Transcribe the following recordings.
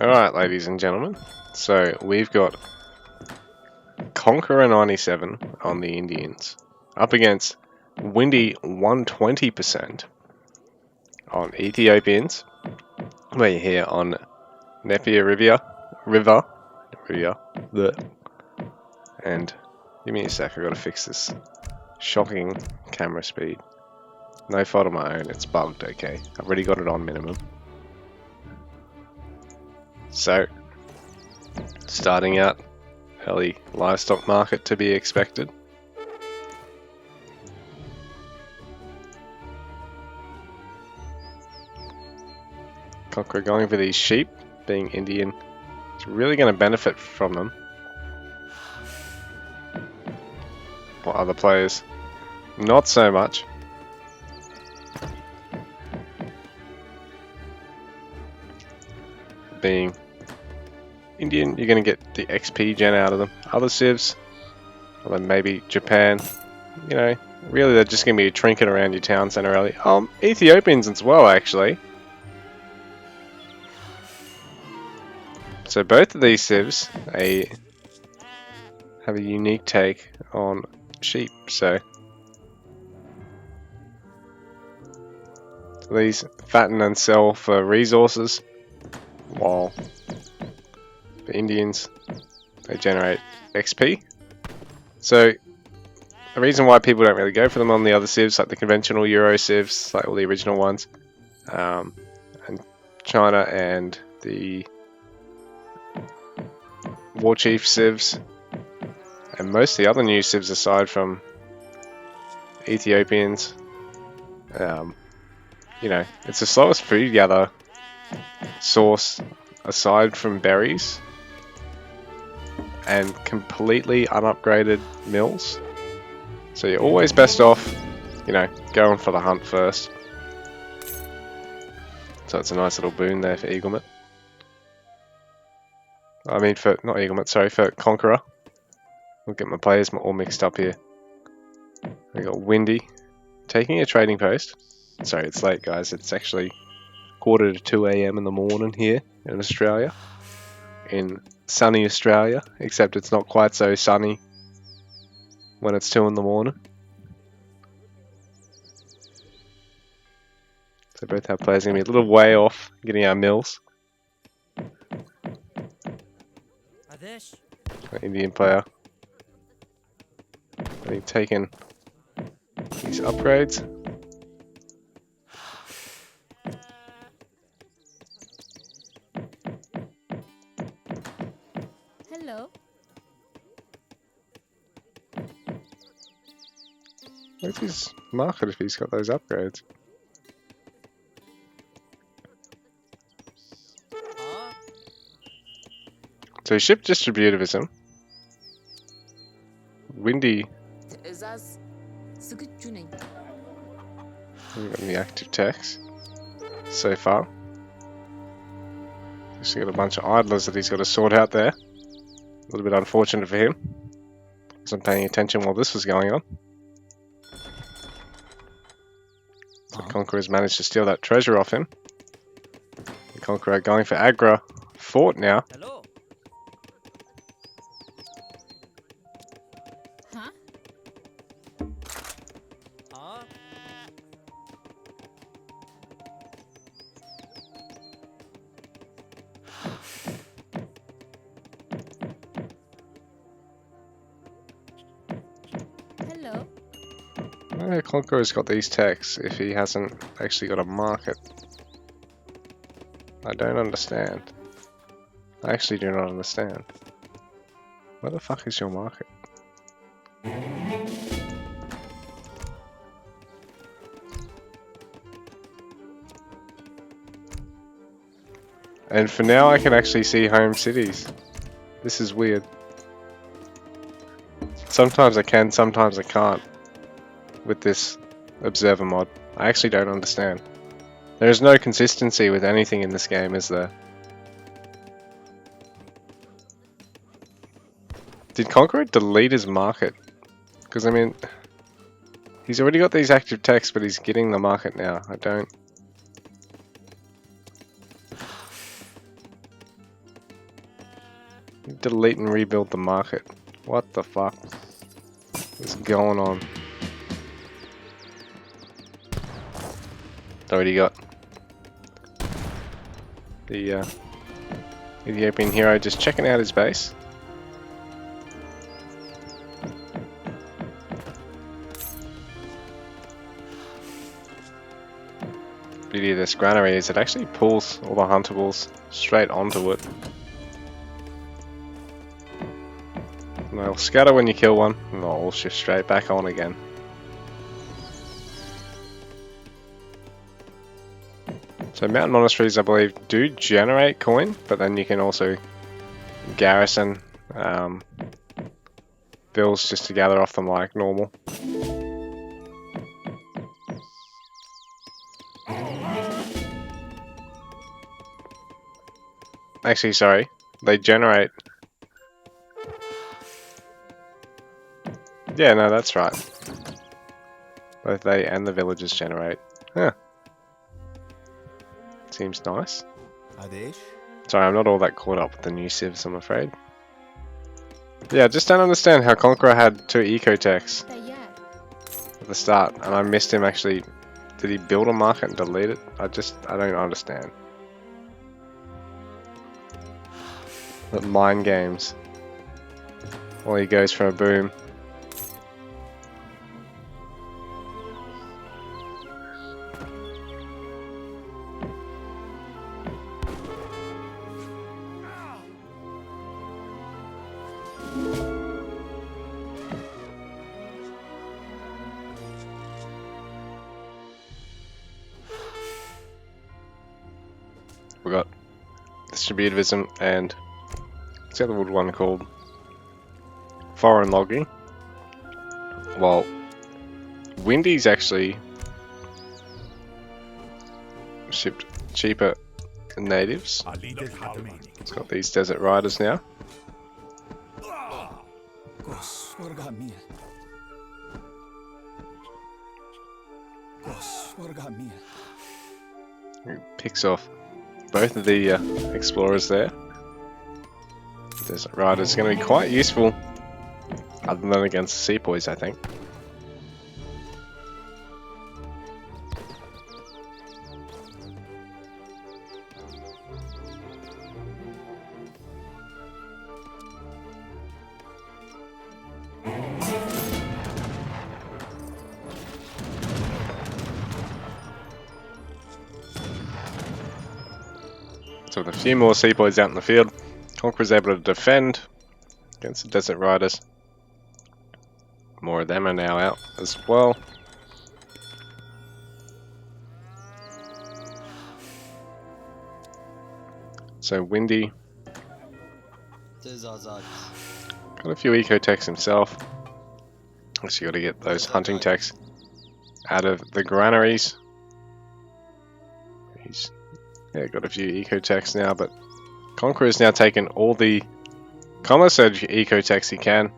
Alright, ladies and gentlemen, so we've got Conquerer97 on the Indians up against Windy 120% on Ethiopians. We're here on Napier River, and give me a sec, I've got to fix this shocking camera speed. No fault of my own, it's bugged, okay. I've already got it on minimum. So, starting out, early livestock market to be expected. Conqueror going for these sheep, being Indian, is really going to benefit from them. While other players, not so much. Being Indian, you're going to get the XP gen out of them. Other civs, well then maybe Japan, you know, really they're just going to be a trinket around your town center early. Ethiopians as well, actually. So both of these civs have a unique take on sheep. So these fatten and sell for resources, while the Indians, they generate XP. So the reason why people don't really go for them on the other civs, like the conventional Euro civs, like all the original ones, and China and the War Chief civs, and most of the other new civs aside from Ethiopians, you know, it's the slowest food gather source aside from berries and completely unupgraded mills. So you're always best off, you know, going for the hunt first. So it's a nice little boon there for Eaglement. I mean, for, not Eaglement, sorry, for Conqueror. We'll get my players all mixed up here. We got Windy taking a trading post. Sorry, it's late, guys. It's actually 1:45 AM in the morning here in Australia. In sunny Australia, except it's not quite so sunny when it's 2 in the morning. So both our players are going to be a little way off getting our mills. Indian player, I think, taking these upgrades. Hello. Where's his market if he's got those upgrades? So ship distributivism. Windy. We've got the active text so far. He's got a bunch of idlers that he's got to sort out there. A little bit unfortunate for him. Wasn't paying attention while this was going on. The Conqueror's managed to steal that treasure off him. The Conqueror going for Agra fort now. Hello. Huh? Hello. Why the Conqueror's got these techs if he hasn't actually got a market? I don't understand. I actually do not understand. Where the fuck is your market? And for now I can actually see home cities. This is weird. Sometimes I can, sometimes I can't with this observer mod. I actually don't understand. There is no consistency with anything in this game, is there? Did Conqueror delete his market? Because I mean, he's already got these active texts, but he's getting the market now. I don't... Delete and rebuild the market. What the fuck is going on? Already got the Ethiopian hero just checking out his base. Beauty of this granary is it actually pulls all the huntables straight onto it. And they'll scatter when you kill one, and they'll all shift straight back on again. So mountain monasteries, I believe, do generate coin, but then you can also garrison bills just to gather off them like normal. Actually, sorry, they generate. Yeah, no, that's right. Both they and the villagers generate. Huh. Seems nice. Sorry, I'm not all that caught up with the new civs, I'm afraid. Yeah, I just don't understand how Conqueror had 2 eco-techs at the start, and I missed him actually. Did he build a market and delete it? I don't understand. But mind games. Well, he goes for a boom. We got distributivism and what's the other wood one called? Foreign logging. Well, Windy's actually shipped cheaper than natives. It's got these desert riders now. It picks off both of the explorers there. Desert Rider is going to be quite useful, other than against the sepoys, I think. So with a few more sepoys out in the field, Conqueror's able to defend against the Desert Riders. More of them are now out as well. So Windy got a few eco techs himself. Also got to get those hunting techs out of the granaries. He's got a few eco techs now, but Conqueror's now taken all the Commerce Edge eco techs he can.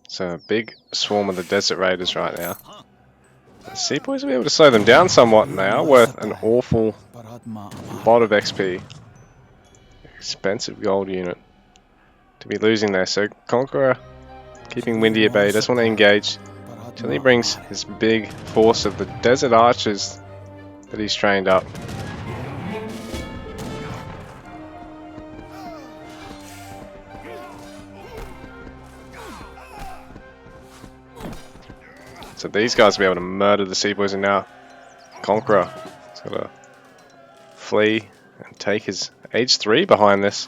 So a big swarm of the Desert Raiders right now. The Sepoys will be able to slow them down somewhat, and they are worth an awful lot of XP. Expensive gold unit to be losing there. So Conqueror keeping Windy at bay, he doesn't want to engage until he brings his big force of the Desert Archers that he's trained up. So these guys will be able to murder the Sepoys, and now Conqueror has got to flee and take his Age 3 behind this.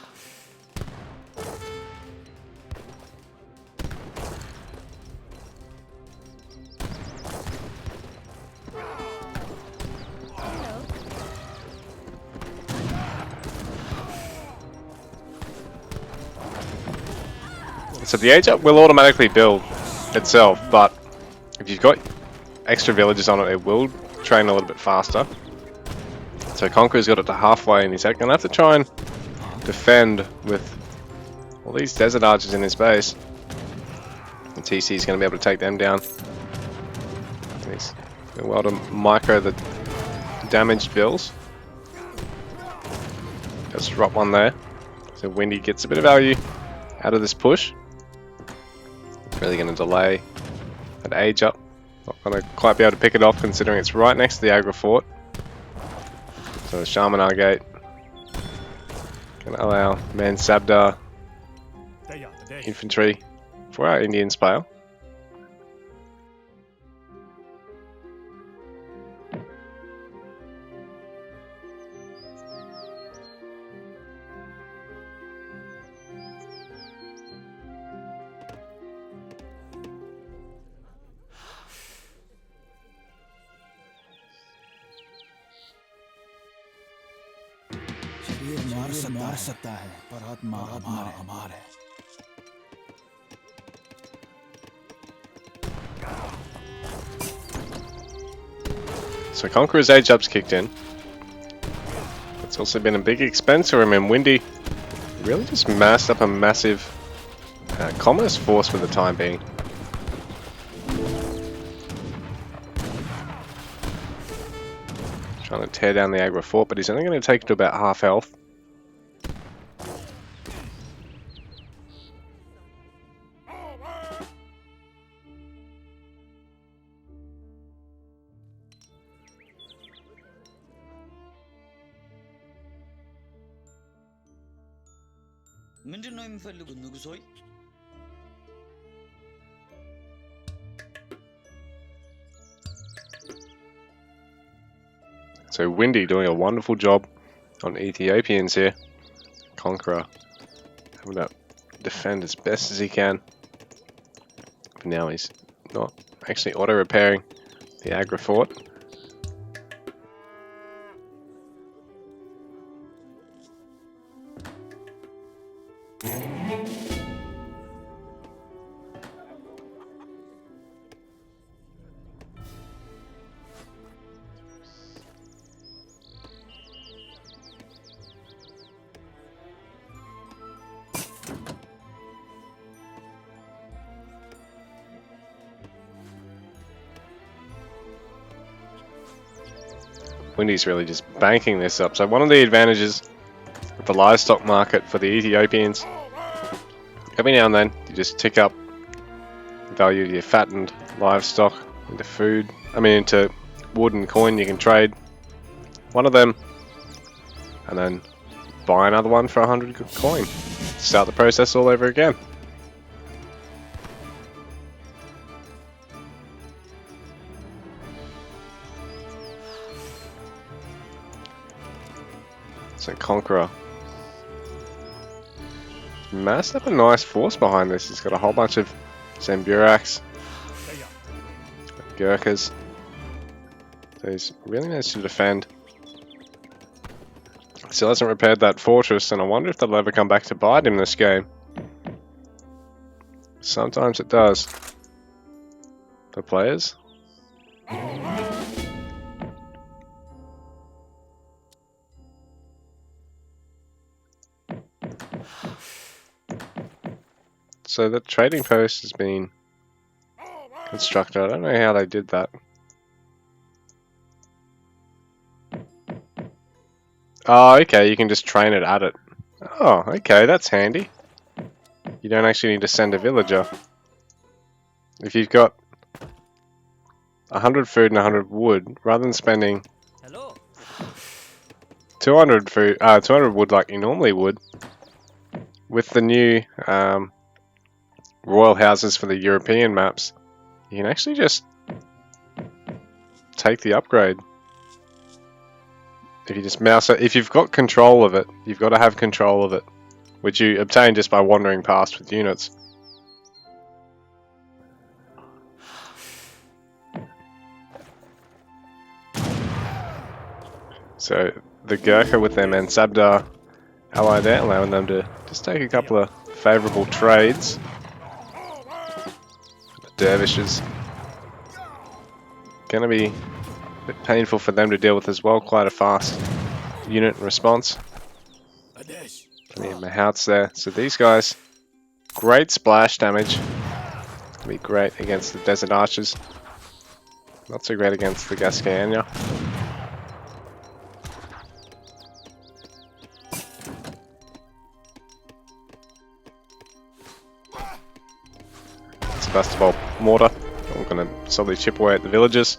So the Age Up will automatically build itself, but if you've got extra villagers on it, it will train a little bit faster. So Conqueror's got it to halfway, and he's going to have to try and defend with all these desert archers in his base. The TC is going to be able to take them down. He's doing well to micro the damaged bills. Just drop one there. So Windy gets a bit of value out of this push. It's really going to delay that age up. Not going to quite be able to pick it off considering it's right next to the aggro fort. So the Shaman Gate going to allow Man Sabdar infantry for our Indian Spale. मार सकता है पर आत्मा अमर है। So Conqueror's age up's kicked in. It's also been a big expense for him, and Windy really just massed up a massive commerce force for the time being. Trying to tear down the aggro fort, but he's only going to take it to about half health. So Windy doing a wonderful job on Ethiopians here. Conqueror having to defend as best as he can. But now he's not actually auto-repairing the aggro fort. Windy's really just banking this up. So one of the advantages of the livestock market for the Ethiopians, every now and then you just tick up the value of your fattened livestock into food. Into wood and coin. You can trade one of them and then buy another one for 100 coin. Start the process all over again. So Conqueror massed up a nice force behind this. He's got a whole bunch of Zamburaks, Gurkhas. So he's really managed to defend. Still hasn't repaired that fortress, and I wonder if that'll ever come back to bite him this game. Sometimes it does. The players. So the trading post has been constructed. I don't know how they did that. Oh, okay, you can just train it at it. Oh, okay, that's handy. You don't actually need to send a villager. If you've got 100 food and 100 wood, rather than spending 200 food, 200 wood like you normally would, with the new royal houses for the European maps, you can actually just take the upgrade. If you just mouse it, if you've got control of it, you've got to have control of it, which you obtain just by wandering past with units. So the Gurkha with their Mansabdar ally there, allowing them to just take a couple of favourable trades. dervishes. Gonna be a bit painful for them to deal with as well. Quite a fast unit response. Plenty of mahouts there. So these guys, great splash damage. Gonna be great against the Desert Archers. Not so great against the Gascaña. Sebastopol mortar. I'm going to slowly chip away at the villagers,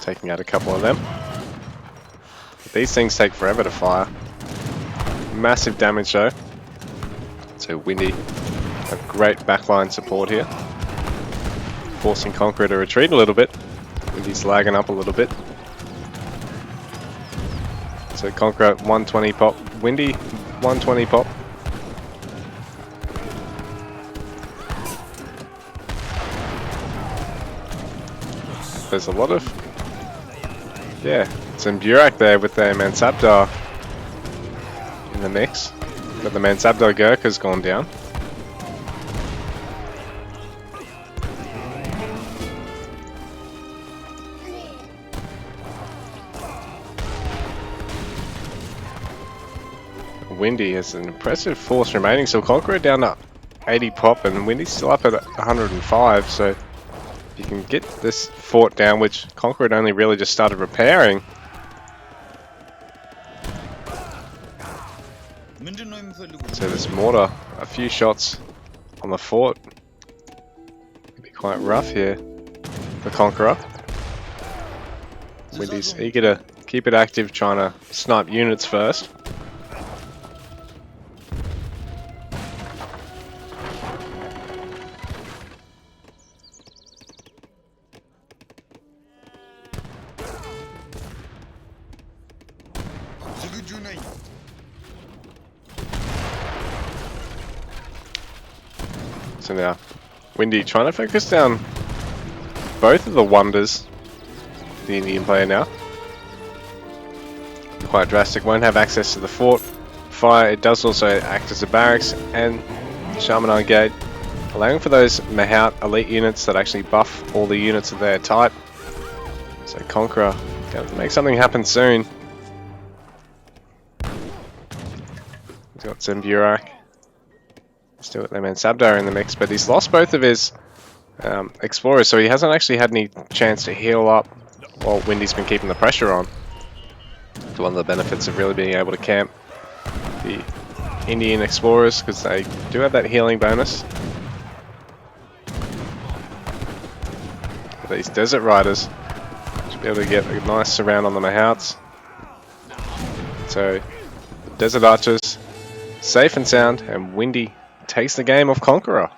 taking out a couple of them. But these things take forever to fire. Massive damage though. So Windy, a great backline support here, forcing Conqueror to retreat a little bit. Windy's lagging up a little bit. So Conqueror 120 pop, Windy 120 pop. There's a lot of, some Burak there with their Mansabdar in the mix. But the Mansabdar Gurkha's gone down. Windy has an impressive force remaining, so Conqueror down to 80 pop and Windy's still up at 105, so you can get this fort down, which Conqueror had only really just started repairing. So this mortar, a few shots on the fort. Could be quite rough here for Conqueror. Windy's eager to keep it active, trying to snipe units first. So now, Windy trying to focus down both of the wonders, the Indian player now. Quite drastic, won't have access to the fort. Fire, it does also act as a barracks and Shamanan Gate, allowing for those Mahout elite units that actually buff all the units of their type. So Conqueror, gonna make something happen soon. He's got some Burak. Still got their Mansabdar in the mix, but he's lost both of his explorers, so he hasn't actually had any chance to heal up while Windy's been keeping the pressure on. It's one of the benefits of really being able to camp the Indian explorers, because they do have that healing bonus. But these Desert Riders should be able to get a nice surround on the Mahouts. So, Desert Archers, safe and sound, and Windy takes the game off Conqueror.